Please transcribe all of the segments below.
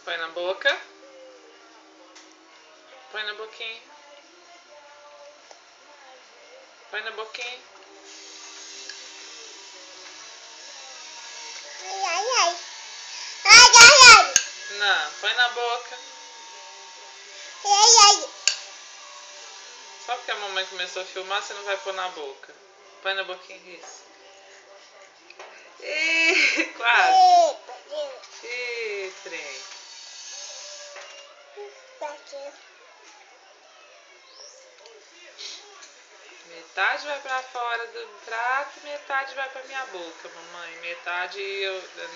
Põe na boca. Põe na boquinha. Põe na boquinha. Não, põe na boca. Só porque a mamãe começou a filmar, você não vai pôr na boca. Põe na boquinha, isso. Ih, quase. Ih, trem. Metade vai pra fora do prato, metade vai pra minha boca, mamãe. Metade,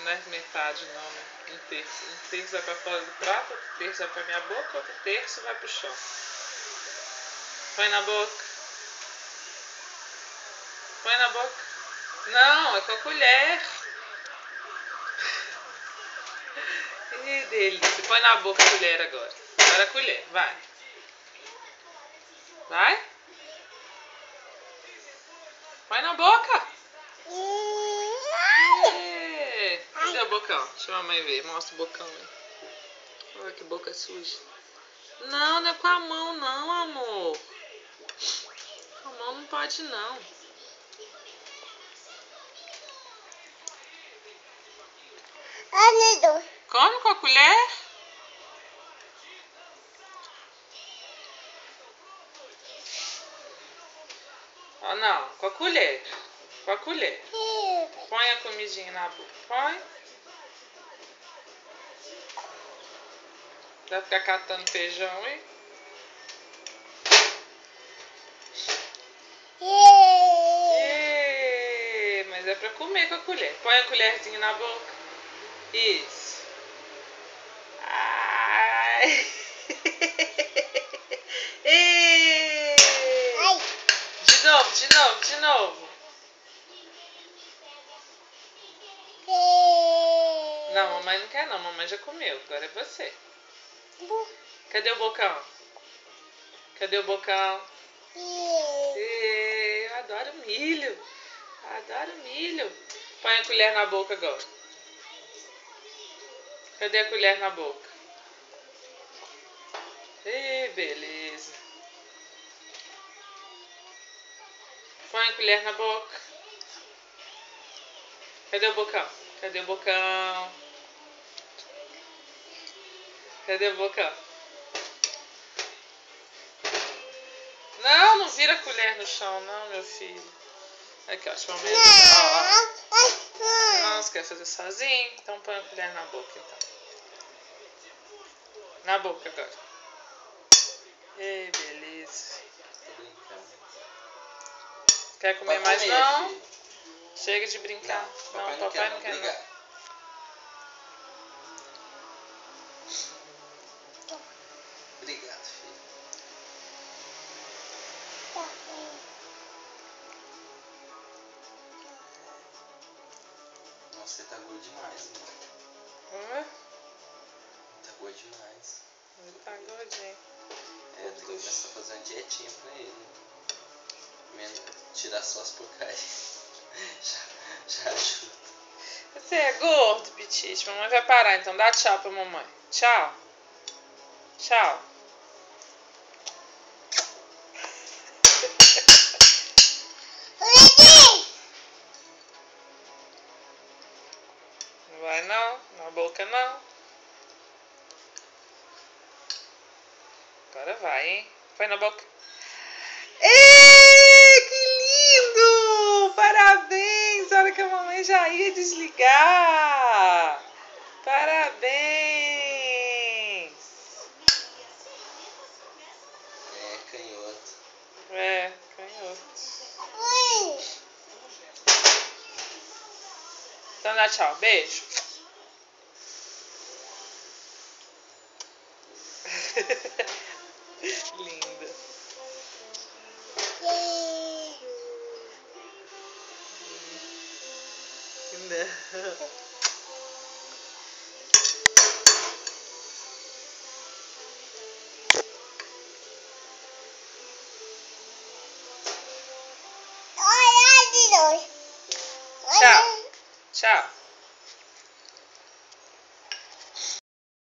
não é metade não, né? Um terço. Um terço vai pra fora do prato, outro terço vai pra minha boca, outro terço vai pro chão. Põe na boca. Põe na boca. Não, é com a colher. Que delícia. Põe na boca a colher agora. Agora a colher, vai. Vai. Põe na boca. Cadê o bocão? Deixa a mamãe ver. Mostra o bocão aí. Olha que boca suja. Não, não é com a mão não, amor. Com a mão não pode não. Come com a colher. Oh, não, com a colher. Com a colher. Põe a comidinha na boca. Põe. Vai ficar catando feijão, hein? Mas é pra comer com a colher. Põe a colherzinha na boca. Isso. Ai. De novo, de novo, de novo. Não, mamãe não quer não. Mamãe já comeu. Agora é você. Cadê o bocão? Cadê o bocão? Eu adoro milho. Adoro milho. Põe a colher na boca agora. Cadê a colher na boca? Beleza. Põe a colher na boca. Cadê o bocão? Cadê o bocão? Cadê o bocão? Não, não vira a colher no chão, não, meu filho. Aqui, ó, deixa eu ver. Não, você quer fazer sozinho? Então põe a colher na boca, então. Na boca agora. Beleza. Quer comer mais não? Filho. Chega de brincar. Não, papai não quer não. Obrigado, filho. Nossa, você tá gordo demais, mano. Tá gordo demais. Ele tá gordinho. Tem que começar a fazer uma dietinha pra ele. Tirar só as porcarias. já ajuda. Você é gordo, Petite. Mamãe vai parar, então dá tchau pra mamãe. Tchau. Tchau. Não vai não, na boca não. Agora vai, hein? Põe na boca. Que lindo! Parabéns! A hora que a mamãe já ia desligar. Parabéns! Canhoto. Canhoto. Então dá tchau. Beijo.